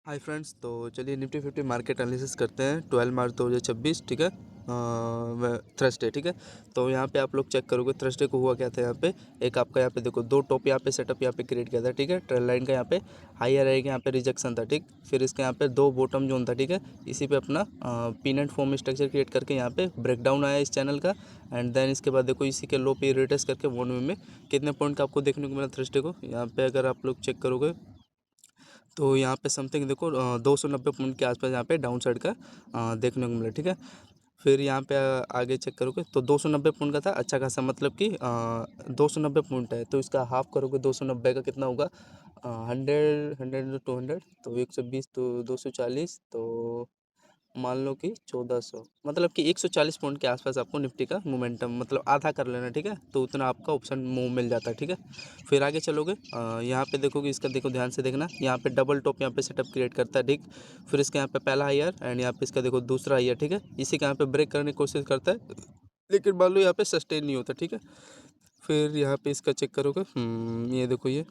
Hi friends, तो चलिए Nifty 50 market analysis करते हैं 12 मार्च 2026। ठीक है, थर्सडे। ठीक है, तो यहाँ पे आप लोग चेक करोगे थर्सडे को हुआ क्या था। यहाँ पे एक आपका यहाँ पे देखो दो टॉप यहाँ पे सेटअप यहाँ पे क्रिएट किया था। ठीक है, ट्रेल लाइन का यहाँ पे हायर रहेगा, यहाँ पे रिजेक्शन था। ठीक, फिर इसके यहाँ पे दो बॉटम जोन था। ठीक है, इसी पे अपना पीनट फॉर्म स्ट्रक्चर क्रिएट करके यहाँ पे ब्रेकडाउन आया इस चैनल का। एंड देन इसके बाद देखो इसी के लो पे रिटेस्ट करके 1 में कितने पॉइंट का आपको देखने को मिला थर्सडे को। यहाँ पे अगर आप लोग चेक करोगे तो यहाँ पे समथिंग देखो 290 पॉइंट के आसपास यहाँ पे डाउन साइड का देखने को मिला। ठीक है, फिर यहाँ पे आगे चेक करोगे तो 290 पॉइंट का था अच्छा खासा, मतलब कि 290 पॉइंट है तो इसका हाफ करोगे 290 का कितना होगा, 100 तो 120 तो 240 तो मान लो कि 1400, मतलब कि 140 पॉइंट के आसपास आपको निफ्टी का मोमेंटम मतलब आधा कर लेना। ठीक है, तो उतना आपका ऑप्शन मूव मिल जाता है। ठीक है, फिर आगे चलोगे यहाँ पे देखोगे, इसका देखो ध्यान से देखना, यहाँ पे डबल टॉप यहाँ पे सेटअप क्रिएट करता है। ठीक, फिर इसके यहाँ पे पहला हायर एंड यहाँ पे इसका देखो दूसरा हायर। ठीक है, इसी के यहाँ पे ब्रेक करने की कोशिश करता है, लेकिन मान लो यहाँ पे सस्टेन नहीं होता। ठीक है, फिर यहाँ पे इसका चेक करोगे, ये देखो ये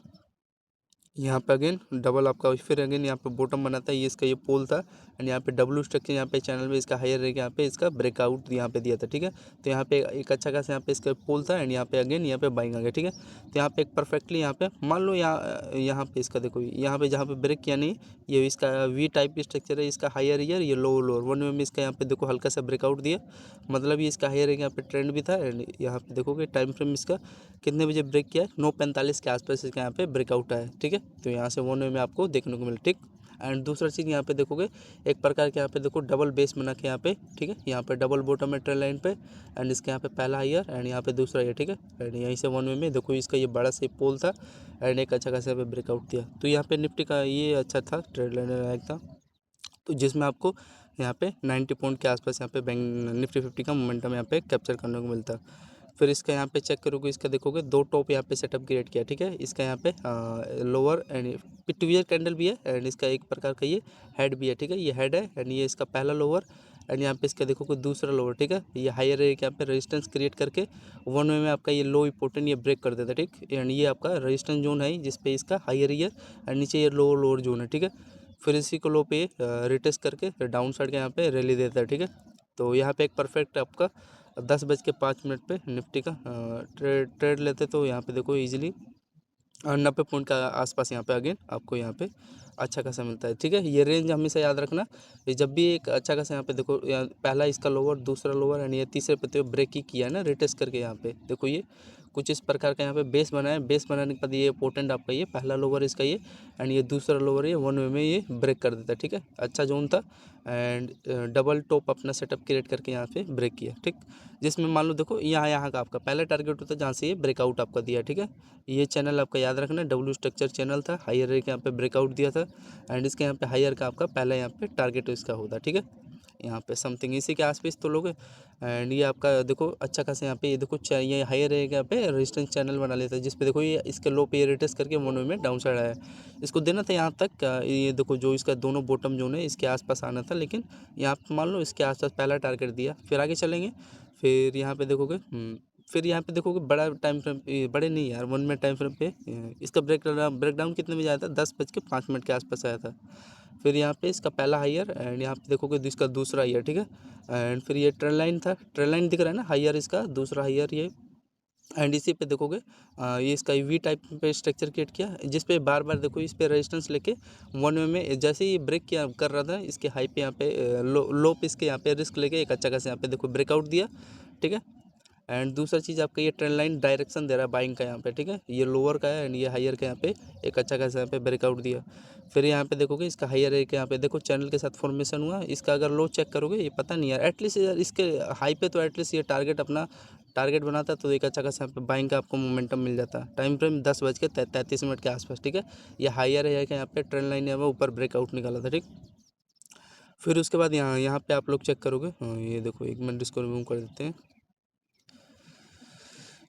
यहाँ पे अगेन डबल आपका, फिर अगेन यहाँ पे बॉटम बनाता है, ये इसका ये पोल था। एंड यहाँ पे डब्ल्यू स्ट्रक्चर यहाँ पे चैनल में इसका हायर रहेगा, यहाँ पे इसका ब्रेकआउट यहाँ पे दिया था। ठीक है, तो यहाँ पे एक अच्छा खासा यहाँ पे इसका पोल था एंड यहाँ पे अगेन यहाँ पे बाइंग आ गया। ठीक है, तो यहाँ पे एक परफेक्टली यहाँ पे मान लो यहाँ पे इसका देखो, यहाँ पे जहाँ पे ब्रेक किया नहीं, ये इसका वी टाइप की स्ट्रक्चर है, इसका हायर ईयर ये लोअर 1 में इसका यहाँ पे देखो हल्का सा ब्रेकआउट दिया, मतलब ये इसका हायर यहाँ पे ट्रेंड भी था। एंड यहाँ पे देखोगे टाइम फ्रेम इसका कितने बजे ब्रेक किया है, 9:45 के आसपास इसका यहाँ पे ब्रेकआउट आया है। ठीक है, तो यहाँ से 1 में आपको देखने को मिला। ठीक, एंड दूसरा चीज़ यहाँ पे देखोगे एक प्रकार के यहाँ पे देखो डबल बेस बना के यहाँ पे, ठीक है, यहाँ पे डबल बॉटम है ट्रेल लाइन पे एंड इसके यहाँ पे पहला हायर एंड यहाँ पे दूसरा हायर। ठीक है, एंड यहीं से 1 में देखो इसका ये बड़ा सा पोल था एंड एक अच्छा खासा यहाँ पे ब्रेकआउट दिया, तो यहाँ पे निफ्टी का ये अच्छा था, ट्रेड लाइन लायक था, तो जिसमें आपको यहाँ पे 90 पॉइंट के आसपास यहाँ पे बैंक निफ्टी 50 का मोमेंटम यहाँ पे कैप्चर करने को मिलता है। फिर इसका यहाँ पे चेक करोगे, इसका देखोगे दो टॉप यहाँ पे सेटअप क्रिएट किया। ठीक है, इसका यहाँ पे लोअर एंड पिटवियर कैंडल भी है एंड इसका एक प्रकार का ये हेड भी है। ठीक है, ये हेड है एंड ये इसका पहला लोअर एंड यहाँ पे इसका देखोगे दूसरा लोअर। ठीक है, ये हायर है यहाँ पे रेजिस्टेंस क्रिएट करके 1 में आपका ये लो इंपॉर्टेंट ये ब्रेक कर देता है। ठीक, एंड ये आपका रेजिस्टेंस जोन है जिसपे इसका हायर ईयर एंड नीचे ये लोअर जोन है। ठीक है, फिर इसी को लो पे रिटेस्ट करके डाउन साइड के यहाँ पे रैली देता है। ठीक है, तो यहाँ पे एक परफेक्ट आपका 10:05 पे निफ्टी का ट्रेड लेते तो यहाँ पे देखो इजीली 90 पॉइंट का आसपास यहाँ पे अगेन आपको यहाँ पे अच्छा खासा मिलता है। ठीक है, ये रेंज हमेशा याद रखना, ये जब भी एक अच्छा खासा यहाँ पे देखो पहला इसका लोअर दूसरा लोअर एंड ये तीसरे पे तो ब्रेक ही किया है ना रिटेस्ट करके, यहाँ पे देखो ये कुछ इस प्रकार का यहाँ पे बेस बनाया, बेस बनाने के बाद ये इंपॉर्टेंट आपका ये पहला लोअर इसका ये एंड ये दूसरा लोअर ये 1 में ये ब्रेक कर देता है। ठीक है, अच्छा जोन था एंड डबल टॉप अपना सेटअप क्रिएट करके यहाँ पे ब्रेक किया। ठीक, जिसमें मान लो देखो यहाँ का आपका पहला टारगेट होता है जहाँ से ये ब्रेकआउट आपका दिया। ठीक है, ये चैनल आपका याद रखना, डब्ल्यू स्ट्रक्चर चैनल था, हायर के यहाँ पे ब्रेकआउट दिया था एंड इसके यहाँ पे हायर का आपका पहला यहाँ पे टारगेट इसका होता है। ठीक है, यहाँ पे समथिंग इसी के आसपास तो लोग एंड ये आपका देखो अच्छा खासा यहाँ पे ये देखो ये हायर रहेगा, यहाँ पे रेजिस्टेंस चैनल बना लेता है जिसपे देखो ये इसके लो पे रिटेस्ट करके 1 में डाउन साइड आया, इसको देना था यहाँ तक ये देखो जो इसका दोनों बॉटम जोन है इसके आसपास आना था, लेकिन यहाँ पे मान लो इसके आसपास पहला टारगेट दिया। फिर आगे चलेंगे, फिर यहाँ पे देखोगे फिर यहाँ पे देखोगे बड़ा टाइम फ्रेम, बड़े नहीं यार 1 मिनट टाइम फ्रेम पे इसका ब्रेकडाउन कितने बजे आया था, 10:05 के आसपास आया था। फिर यहाँ पे इसका पहला हायर एंड यहाँ पे देखोगे इसका दूसरा हायर। ठीक है, एंड फिर ये ट्रेंड लाइन था, ट्रेंड लाइन दिख रहा है ना, हायर इसका दूसरा हायर ये एंड इसी पे देखोगे ये इसका वी टाइप पे स्ट्रक्चर क्रिएट किया जिस पे बार बार देखो इस पे रेजिस्टेंस लेके 1 में जैसे ही ब्रेक किया कर रहा था इसके हाई पे यहाँ पे लो पे इसके यहाँ पे रिस्क लेके एक अच्छा खासा यहाँ पे देखो ब्रेकआउट दिया। ठीक है, एंड दूसरा चीज़ आपका ये ट्रेंड लाइन डायरेक्शन दे रहा है बाइंग का यहाँ पे। ठीक है, ये लोअर का है एंड ये हायर का यहाँ पे एक अच्छा खासा यहाँ पे ब्रेकआउट दिया। फिर यहाँ पे देखोगे इसका हायर है कि यहाँ पे देखो चैनल के साथ फॉर्मेशन हुआ, इसका अगर लो चेक करोगे ये पता नहीं यार, एटलीस्ट यार इसके हाई पे तो एटलीस्ट ये टारगेट अपना टारगेट बनाता तो एक अच्छा खासा यहाँ पे बाइंग का आपको मोमेंटम मिल जाता। टाइम फ्रेम 10:33 के आसपास। ठीक है, ये हायर है कि यहाँ पे ट्रेंड लाइन है वो ऊपर ब्रेकआउट निकाला था। ठीक, फिर उसके बाद यहाँ यहाँ पे आप लोग चेक करोगे, ये देखो एक मिनट इसको रिमूव कर देते हैं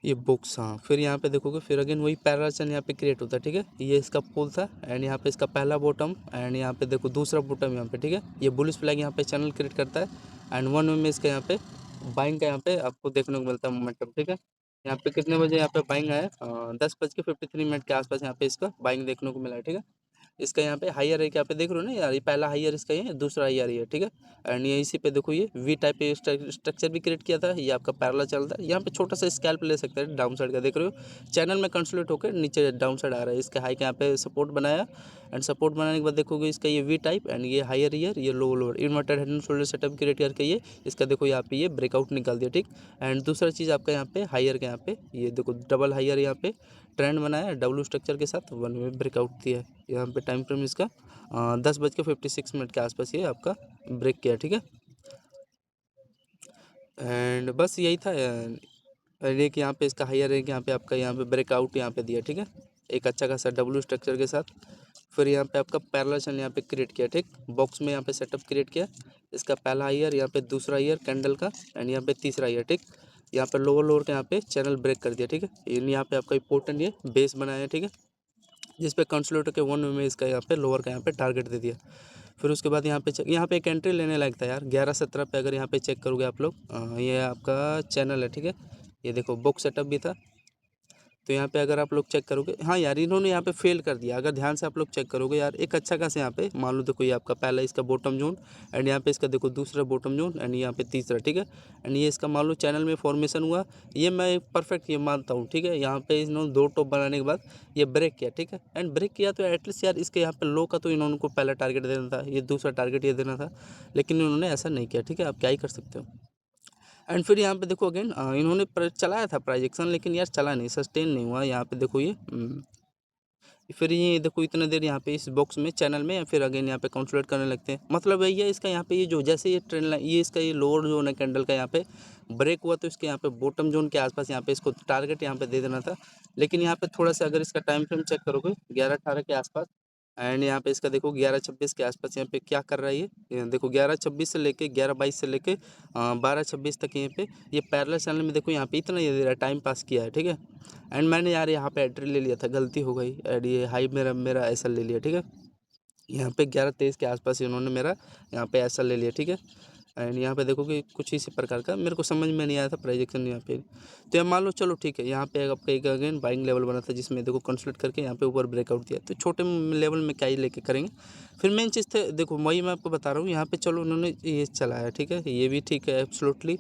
ये बुक्स। हाँ, फिर यहाँ पे देखोगे फिर अगेन वही पैरेलल चैनल यहाँ पे क्रिएट होता है। ठीक है, ये इसका पोल था एंड यहाँ पे इसका पहला बॉटम एंड यहाँ पे देखो दूसरा बॉटम यहाँ पे। ठीक है, ये बुलिश फ्लैग यहाँ पे चैनल क्रिएट करता है एंड 1 में इसका यहाँ पे बाइंग का यहाँ पे आपको देखने को मिलता है मोमेंटम। ठीक है, यहाँ पे कितने बजे यहाँ पे बाइंग आया, 10:53 के आसपास यहाँ पे इसका बाइंग देखने को मिला है। ठीक है, इसका यहाँ पे हायर है, यहाँ पे देख रहे हो ना यार, ये पहला हायर इसका ये है, दूसरा हायर ये है, ठीक है। एंड ये इसी पे देखो ये वी टाइप पे स्ट्रक्चर भी क्रिएट किया था, ये आपका पैरेलल चलता है। यहाँ पे छोटा सा स्कैल्प ले सकते हैं डाउन साइड का, देख रहे हो चैनल में कंसोलिडेट होकर नीचे डाउन साइड आ रहा है। इसके हाई के यहाँ पे सपोर्ट बनाया, एंड सपोर्ट बनाने के बाद देखोगे इसका ये वी टाइप एंड ये हायर ईयर, ये लो lower inverted head and shoulder setup create करके ये इसका देखो यहाँ पे ये ब्रेकआउट निकाल दिया, ठीक। एंड दूसरा चीज़ आपका यहाँ पे हायर के यहाँ पे ये देखो डबल हायर यहाँ पे ट्रेंड बनाया डब्लू स्ट्रक्चर के साथ, वन में ब्रेकआउट दिया है। यहाँ पे टाइम फ्रेम इसका 10:56 के आसपास ये आपका ब्रेक किया, ठीक है। एंड बस यही था। एक यहाँ पे इसका हायर एक यहाँ पे आपका यहाँ पे ब्रेकआउट यहाँ पे दिया, ठीक है, एक अच्छा खासा डब्लू स्ट्रक्चर के साथ। फिर यहाँ पे आपका पैरेलल चैनल यहाँ पे क्रिएट किया, ठीक, बॉक्स में यहाँ पे सेटअप क्रिएट किया। इसका पहला ईयर, यहाँ पे दूसरा ईयर कैंडल का, एंड यहाँ पे तीसरा ईयर, ठीक। यहाँ पे लोअर लोअर के यहाँ पे चैनल ब्रेक कर दिया, ठीक है। यहाँ पे आपका इंपॉर्टेंट ये बेस बनाया, ठीक है, जिस पे कंसोलिडेटर के वन में इसका यहाँ पे लोअर का यहाँ पे टारगेट दे दिया। फिर उसके बाद यहाँ पे एक एंट्री लेने लायक था यार, 11:17 पे अगर यहाँ पे चेक करोगे आप लोग, ये आपका चैनल है, ठीक है। ये देखो बॉक्स सेटअप भी था, तो यहाँ पे अगर आप लोग चेक करोगे, हाँ यार इन्होंने यहाँ पे फेल कर दिया। अगर ध्यान से आप लोग चेक करोगे यार, एक अच्छा खासा यहाँ पे मान लो देखो ये आपका पहला इसका बॉटम जोन, एंड यहाँ पे इसका देखो दूसरा बॉटम जोन, एंड यहाँ पे तीसरा, ठीक है। एंड ये इसका मान लो चैनल में फॉर्मेशन हुआ, ये मैं परफेक्ट ये मानता हूँ, ठीक है। यहाँ पे इन्होंने दो टॉप बनाने के बाद ये ब्रेक किया, ठीक है। एंड ब्रेक किया तो एटलीस्ट यार इसके यहाँ पे लो का तो इन्होंने को पहला टारगेट देना था, ये दूसरा टारगेट ये देना था, लेकिन इन्होंने ऐसा नहीं किया, ठीक है। आप क्या ही कर सकते हो। एंड फिर यहाँ पे देखो अगेन इन्होंने चलाया था प्राइजेक्शन, लेकिन यार चला नहीं, सस्टेन नहीं हुआ। यहाँ पे देखो ये फिर ये देखो इतने देर यहाँ पे इस बॉक्स में चैनल में, या फिर अगेन यहाँ पे कंसोलिडेट करने लगते हैं। मतलब यही है इसका यहाँ पे ये जो जैसे ये ट्रेंड लाइन, ये इसका ये लोअर जोन है कैंडल का, यहाँ पे ब्रेक हुआ तो इसके यहाँ पे बॉटम जोन के आसपास यहाँ पे इसको टारगेट यहाँ पे दे देना था। लेकिन यहाँ पे थोड़ा सा अगर इसका टाइम फ्रेम चेक करोगे 11:18 के आसपास, एंड यहाँ पे इसका देखो 11:26 के आसपास यहाँ पे क्या कर रहा है ये देखो 11:26 से लेके 11:22 से लेके 12:26 तक यहाँ पे ये पैरेलल चैनल में देखो यहाँ पे इतना ये दे रहा है, टाइम पास किया है, ठीक है। एंड मैंने यार यहाँ पे एंट्री ले लिया था, गलती हो गई, एंड ये हाई मेरा ऐसा ले लिया, ठीक है। यहाँ पे 11:23 के आसपास इन्होंने मेरा यहाँ पे ऐसा ले लिया, ठीक है। एंड यहाँ पे देखो कि कुछ इसी प्रकार का मेरे को समझ में नहीं आया था प्राइजेक्शन यहाँ पे। तो यहाँ मान लो चलो ठीक है, यहाँ पे आपका एक अगेन बाइंग लेवल बना था, जिसमें देखो कंसोलिडेट करके यहाँ पे ऊपर ब्रेकआउट दिया। तो छोटे लेवल में क्या ही लेके करेंगे। फिर मेन चीज़ थे देखो, वही मैं आपको बता रहा हूँ, यहाँ पे चलो उन्होंने ये चलाया, ठीक है, ये भी ठीक है एब्सोल्युटली।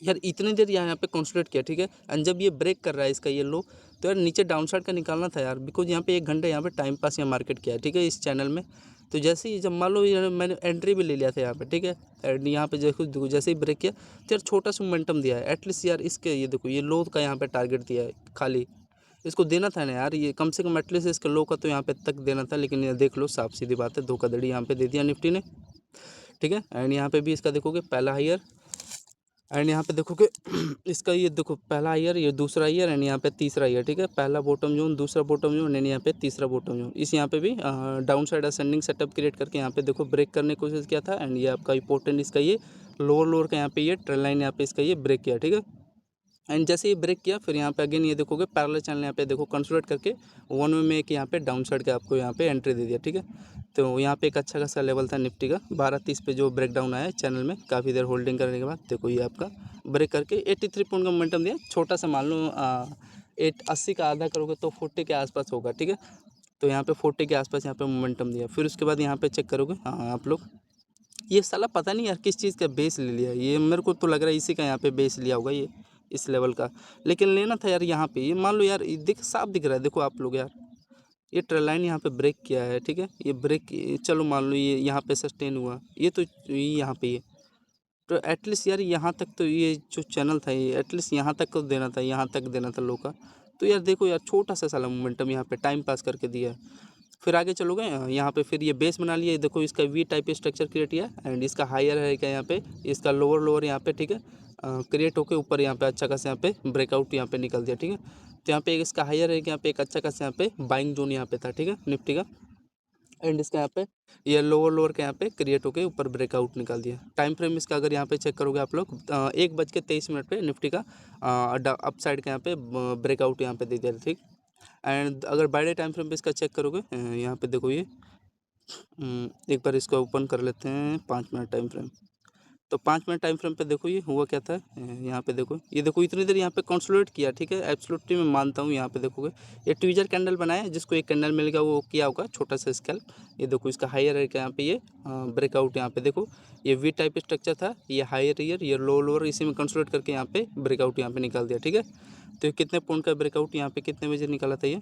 यार इतनी देर यहाँ पे कंसोलिडेट किया, ठीक है, एंड जब ये ब्रेक कर रहा है इसका ये लो, तो यार नीचे डाउन साइड का निकालना था यार, बिकॉज यहाँ पे 1 घंटा यहाँ पे टाइम पास यहाँ मार्केट किया है, ठीक है, इस चैनल में। तो जैसे ही जब मान लो ये मैंने एंट्री भी ले लिया था यहाँ पे, ठीक है, एंड यहाँ पे देखो जैसे ही ब्रेक किया तो यार छोटा सा मोमेंटम दिया है एटलीस्ट यार, इसके ये देखो ये लो का यहाँ पे टारगेट दिया है खाली, इसको देना था ना यार, ये कम से कम एटलीस्ट इसके लो का तो यहाँ पे तक देना था। लेकिन ये देख लो साफ सीधी बात है, धोखाधड़ी यहाँ पे दे दिया निफ्टी ने, ठीक है। एंड यहाँ पे भी इसका देखोगे पहला हायर, एंड यहाँ पे देखोगे इसका ये देखो पहला ईयर, ये दूसरा ईयर, एंड यहाँ पे तीसरा ईयर, ठीक है। पहला बॉटम जोन, दूसरा बॉटम जोन, एंड यहाँ पे तीसरा बॉटम जोन। इस यहाँ पे भी down side ascending setup create करके यहाँ पे देखो ब्रेक करने की कोशिश किया था। एंड ये आपका इंपॉर्टेंट इसका ये लोअर लोअर का यहाँ पे ये ट्रेंड लाइन यहाँ पे इसका ये ब्रेक किया, ठीक है। एंड जैसे ये ब्रेक किया फिर यहाँ पे अगेन ये देखोगे पैरेलल चैनल यहाँ पे देखो कंसोलिडेट करके वन वे में एक यहाँ पे डाउन साइड के आपको यहाँ पे एंट्री दे दिया, ठीक है। तो यहाँ पे एक अच्छा खासा लेवल था निफ्टी का 12:30 पे जो ब्रेक डाउन आया चैनल में, काफ़ी देर होल्डिंग करने के बाद देखो ये आपका ब्रेक करके 83 पॉइंट का मोमेंटम दिया। छोटा सा मान लो 80 का आधा करोगे तो 40 के आसपास होगा, ठीक है। तो यहाँ पे 40 के आसपास यहाँ पे मोमेंटम दिया। फिर उसके बाद यहाँ पे चेक करोगे, हाँ आप लोग, ये साला पता नहीं यार किस चीज़ का बेस ले लिया, ये मेरे को तो लग रहा है इसी का यहाँ पे बेस लिया होगा ये, इस लेवल का। लेकिन लेना था यार यहाँ पे, ये मान लो यार दिख साफ दिख रहा है, देखो आप लोग यार, ये ट्रेल लाइन यहाँ पे ब्रेक किया है, ठीक है। ये ब्रेक चलो मान लो ये यहाँ पे सस्टेन हुआ, ये तो यहाँ पे ये तो एटलीस्ट यार यहाँ तक तो ये जो चैनल था ये एटलीस्ट यहाँ तक को देना था, यहाँ तक देना था लो का। तो यार देखो यार छोटा सा साला मोमेंटम यहाँ पे टाइम पास करके दिया है। फिर आगे चलोगे यहाँ पे फिर ये बेस बना लिया, देखो इसका वी टाइप स्ट्रक्चर क्रिएट किया, एंड इसका हायर है क्या यहाँ पे, इसका लोअर लोअर यहाँ पे, ठीक है, क्रिएट होके ऊपर यहाँ पे अच्छा खासा यहाँ पे ब्रेकआउट यहाँ पे निकल दिया, ठीक है। तो यहाँ पे एक इसका हायर है कि यहाँ पे एक अच्छा खासा यहाँ पे बाइंग जोन यहाँ पे था, ठीक है, निफ्टी का। एंड इसका यहाँ पे ये लोअर लोअर के यहाँ पे क्रिएट होके ऊपर ब्रेकआउट निकाल दिया। टाइम फ्रेम इसका अगर यहाँ पे चेक करोगे आप लोग 1:23 पे निफ्टी का अप साइड के यहाँ पे ब्रेकआउट यहाँ पे दे दिया, ठीक। एंड अगर बाय टाइम फ्रेम पे इसका चेक करोगे यहाँ पे देखो ये एक बार इसको ओपन कर लेते हैं 5 मिनट टाइम फ्रेम। तो 5 मिनट टाइम फ्रेम पे देखो ये हुआ क्या था। यहाँ पे देखो, ये देखो इतनी देर यहाँ पे कंसोलिडेट किया, ठीक है, एब्सोल्युटली मैं मानता हूँ। यहाँ पे देखोगे ये ट्वीजर कैंडल बनाया है, जिसको एक कैंडल मिल गया वो किया होगा छोटा सा स्केल। ये देखो इसका हायर है यहाँ पे, ये ब्रेकआउट यहाँ पे देखो, ये वी टाइप स्ट्रक्चर था, ये हायर ईयर, ये लो लोअर, इसी में कंसोलिडेट करके यहाँ पे ब्रेकआउट यहाँ पे निकाल दिया, ठीक है। तो ये कितने पॉइंट का ब्रेकआउट यहाँ पे कितने बजे निकाला था ये,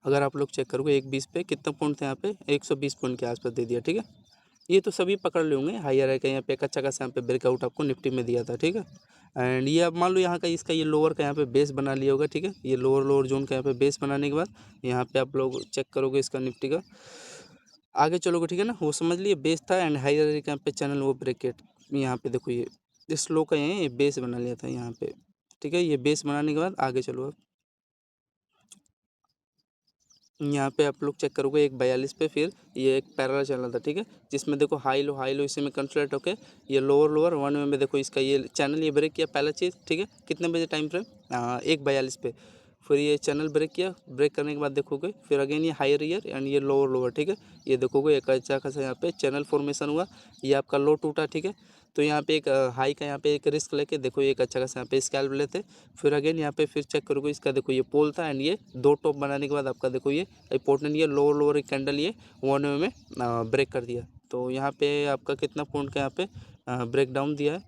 अगर आप लोग चेक करोगे 1:20 पे कितना पॉइंट था यहाँ पे, 120 पॉइंट के आसपास दे दिया, ठीक है। ये तो सभी पकड़ ले होंगे, हायर है का यहाँ पे एक अच्छा खासा यहाँ पे ब्रेकआउट आपको निफ्टी में दिया था, ठीक है। एंड ये अब मान लो यहाँ का इसका ये लोअर का यहाँ पे बेस बना लिया होगा, ठीक है। ये लोअर जोन का यहाँ पे बेस बनाने के बाद यहाँ पे आप लोग चेक करोगे इसका निफ्टी का, आगे चलोगे, ठीक है ना, वो समझ लिए बेस था एंड हायर का यहाँ पे चैनल वो ब्रेकेट, यहाँ पे देखो ये स्लो का ये बेस बना लिया था यहाँ पे, ठीक है। ये बेस बनाने के बाद आगे चलो अब, यहाँ पे आप लोग चेक करोगे 1:42 पे फिर ये एक पैरेलल चैनल था, ठीक है, जिसमें देखो हाई लो इसी में कंसोलिडेट होके ये लोअर 1 में देखो इसका ये चैनल ये ब्रेक किया पहला चीज़, ठीक है। कितने बजे टाइम फ्रेम, 1:42 पे, फिर ये चैनल ब्रेक किया, ब्रेक करने के बाद देखोगे फिर अगेन ये हायर ईयर एंड ये लोअर, ठीक है। ये देखोगे एक अच्छा खासा यहाँ पे चैनल फॉर्मेशन हुआ, ये आपका लो टूटा, ठीक है। तो यहाँ पे एक हाई का यहाँ पे एक रिस्क लेके देखो एक अच्छा खासा यहाँ पे स्कैल्प लेते, फिर अगेन यहाँ पे फिर चेक करोगे इसका देखो ये पोल था एंड ये दो टॉप बनाने के बाद आपका देखो ये इंपॉर्टेंट ये लोअर एक कैंडल ये 1 में ब्रेक कर दिया। तो यहाँ पे आपका कितना पॉइंट का यहाँ पे ब्रेक डाउन दिया है,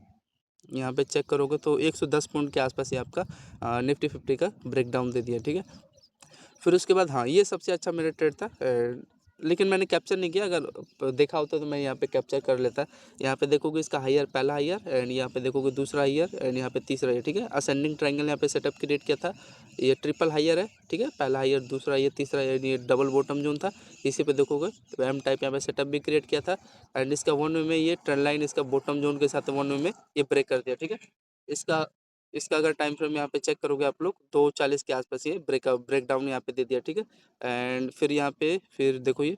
यहाँ पे चेक करोगे तो 110 पॉइंट के आसपास ये आपका निफ्टी 50 का ब्रेक डाउन दे दिया, ठीक है। फिर उसके बाद हाँ ये सबसे अच्छा मेरा ट्रेड था, लेकिन मैंने कैप्चर नहीं किया, अगर देखा होता तो मैं यहाँ पे कैप्चर कर लेता। यहाँ पे देखोगे इसका हायर पहला हायर एंड यहाँ पे देखोगे दूसरा हायर एंड यहाँ पे तीसरा हायर, ठीक है। असेंडिंग ट्रायंगल यहाँ पे सेटअप क्रिएट किया था, ये ट्रिपल हायर है, ठीक है, पहला हायर दूसरा हायर तीसरा हायर, ये डबल बॉटम जोन था, इसी पे देखोगे एम टाइप यहाँ पे सेटअप भी क्रिएट किया था एंड इसका 1 में ये ट्रेंड लाइन इसका बॉटम जोन के साथ 1 में ये ब्रेक कर दिया, ठीक है। इसका इसका अगर टाइम फ्रेम यहाँ पे चेक करोगे आप लोग 2:40 के आसपास ये ब्रेक डाउन यहाँ पे दे दिया, ठीक है। एंड फिर यहाँ पे फिर देखो ये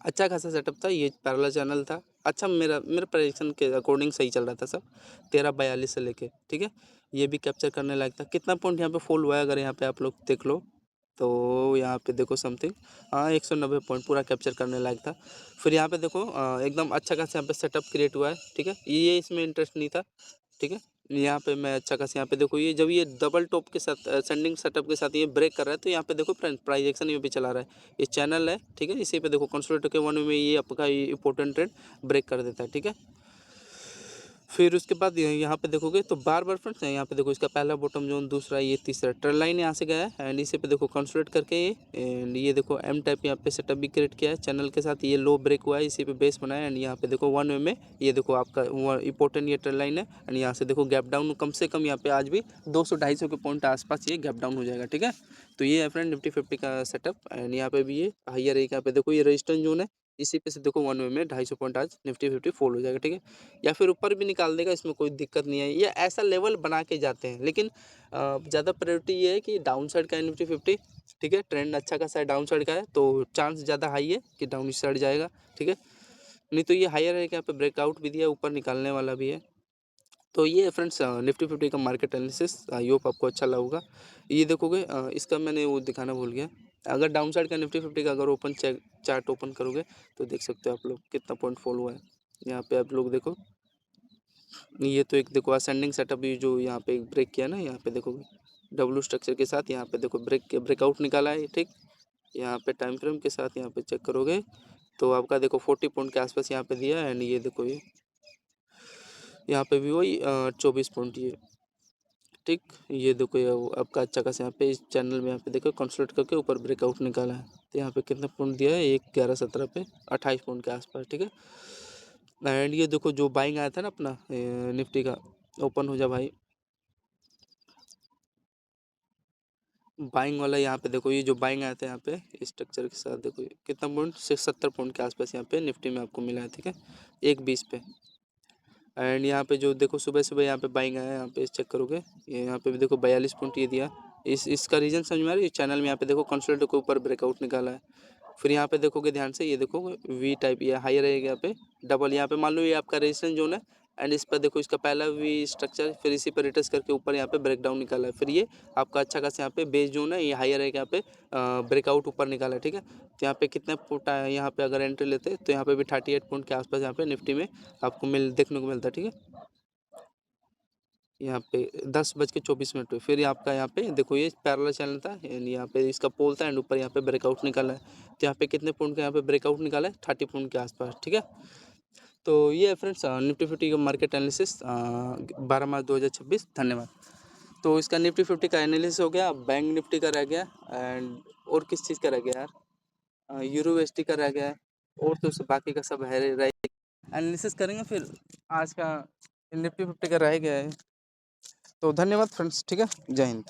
अच्छा खासा सेटअप था, ये पैरेलल चैनल था, अच्छा मेरा मेरे प्रेडिक्शन के अकॉर्डिंग सही चल रहा था सब, 13:42 से लेके, ठीक है। ये भी कैप्चर करने लायक था। कितना पॉइंट यहाँ पे फॉल हुआ है अगर यहाँ पे आप लोग देख लो तो यहाँ पे देखो समथिंग, हाँ 190 पॉइंट पूरा कैप्चर करने लायक था। फिर यहाँ पे देखो एकदम अच्छा खासा यहाँ पे सेटअप क्रिएट हुआ है, ठीक है। ये इसमें इंटरेस्ट नहीं था, ठीक है। यहाँ पे मैं अच्छा खासा यहाँ पे देखो ये जब ये डबल टॉप के साथ सेंडिंग सेटअप के साथ ये ब्रेक कर रहा है तो यहाँ पे देखो प्राइस एक्शन ये भी चला रहा है, ये चैनल है, ठीक है। इसी पे देखो कंसोलिडेट के 1 में ये आपका इंपॉर्टेंट ट्रेंड ब्रेक कर देता है, ठीक है। फिर उसके बाद यहाँ पे देखोगे तो बार फ्रेंड्स यहाँ पे देखो इसका पहला बॉटम जोन दूसरा ये तीसरा ट्रेंड लाइन यहाँ से गया है एंड इसी पे देखो कंसोलिडेट करके ये एंड ये देखो एम टाइप यहाँ पे सेटअप भी क्रिएट किया है चैनल के साथ, ये लो ब्रेक हुआ है इसी पे बेस बनाया एंड यहाँ पे देखो 1 में ये देखो आपका इंपॉर्टेंट ये ट्रेंड लाइन है एंड यहाँ से देखो गैप डाउन कम से कम यहाँ पे आज भी 200-250 के पॉइंट आसपास ये गैप डाउन हो जाएगा, ठीक है। तो ये है फ्रेंड निफ्टी 50 का सेटअप एंड यहाँ पे भी ये हाइयर एक यहाँ पे देखो ये रेजिस्टेंस जोन है, इसी पे से देखो 1 में 250 पॉइंट आज निफ्टी 50 फॉल हो जाएगा, ठीक है। या फिर ऊपर भी निकाल देगा, इसमें कोई दिक्कत नहीं है, या ऐसा लेवल बना के जाते हैं, लेकिन ज़्यादा प्रायोरिटी ये है कि डाउन साइड का है निफ्टी 50, ठीक है। ट्रेंड अच्छा खासा है डाउन साइड का है तो चांस ज़्यादा हाई है कि डाउन साइड जाएगा, ठीक है। नहीं तो ये हायर है कि यहाँ पे ब्रेकआउट भी दिया, ऊपर निकालने वाला भी है। तो ये फ्रेंड्स निफ्टी 50 का मार्केट एनालिसिस, आई होप आपको अच्छा लगा होगा। ये देखोगे इसका मैंने वो दिखाना भूल गया, अगर डाउन साइड का निफ्टी 50 का अगर ओपन चार्ट ओपन करोगे तो देख सकते हो आप लोग कितना पॉइंट फॉल हुआ है। यहाँ पे आप लोग देखो ये तो एक देखो असेंडिंग सेटअप भी जो यहाँ पे ब्रेक किया ना, यहाँ पे देखोगे डब्ल्यू स्ट्रक्चर के साथ यहाँ पे देखो ब्रेकआउट निकाला है, ठीक। यहाँ पे टाइम फ्रेम के साथ यहाँ पे चेक करोगे तो आपका देखो 40 पॉइंट के आसपास यहाँ पे दिया है एंड ये देखो ये यहाँ पे भी वही 24 पॉइंट ये, ठीक। ये देखो ये आपका अच्छा खासा यहाँ पे इस चैनल में यहाँ पे देखो कंसोलिडेट करके ऊपर ब्रेकआउट निकाला है, तो यहाँ पे कितना पॉइंट दिया है 1 11 17 पे 28 पॉइंट के आसपास, ठीक है। एंड ये देखो जो बाइंग आया था ना अपना निफ्टी का, ओपन हो जा भाई, बाइंग वाला यहाँ पे देखो ये जो बाइंग आया था यहाँ पे स्ट्रक्चर के साथ देखो ये कितना पॉइंट 70 पॉइंट के आसपास यहाँ पे निफ्टी में आपको मिला है, ठीक है, 1:20 पे। एंड यहाँ पे जो देखो सुबह सुबह यहाँ पे बाइंग आया है, यहाँ पे चेक करोगे ये यहाँ पे भी देखो 42 पॉइंट ये दिया, इसका रीजन समझ में आ रही है, चैनल में यहाँ पे देखो कंसोलिडेट के ऊपर ब्रेकआउट निकाला है। फिर यहाँ पे देखोगे ध्यान से ये देखो वी टाइप ये हायर रहेगा यहाँ पे डबल, यहाँ पे मान लो ये आपका रेजिस्टेंस जोन है एंड इस पर देखो इसका पहला भी स्ट्रक्चर, फिर इसी पर रिटर्स करके ऊपर यहाँ पे ब्रेकडाउन निकाला है। फिर ये आपका अच्छा खासा यहाँ पे बेस जोन है, ये हायर है, यहाँ पे ब्रेकआउट ऊपर निकाला है, ठीक है। तो यहाँ पे कितने पुट आया यहाँ पे अगर एंट्री लेते हैं तो यहाँ पे भी 38 पॉइंट के आसपास यहाँ पे निफ्टी में आपको देखने को मिलता है, ठीक है। यहाँ पे 10:24 पे फिर आपका यहाँ पे देखो ये पैरेलल चैनल था, यानी यहाँ पे इसका पोल था एंड ऊपर यहाँ पे ब्रेकआउट निकाला है। तो यहाँ पे कितने पॉइंट का यहाँ पे ब्रेकआउट निकाला है, 30 पॉइंट के आसपास, ठीक है। तो ये है फ्रेंड्स निफ्टी 50 का मार्केट एनालिसिस 12 मार्च 2026। धन्यवाद। तो इसका निफ्टी 50 का एनालिसिस हो गया, बैंक निफ्टी का रह गया, एंड और किस चीज़ का रह गया यार, यूरो एसटी का रह गया है, और तो बाकी का सब है एनालिसिस करेंगे। फिर आज का निफ्टी 50 का रह गया है। तो धन्यवाद फ्रेंड्स, ठीक है, जय हिंद।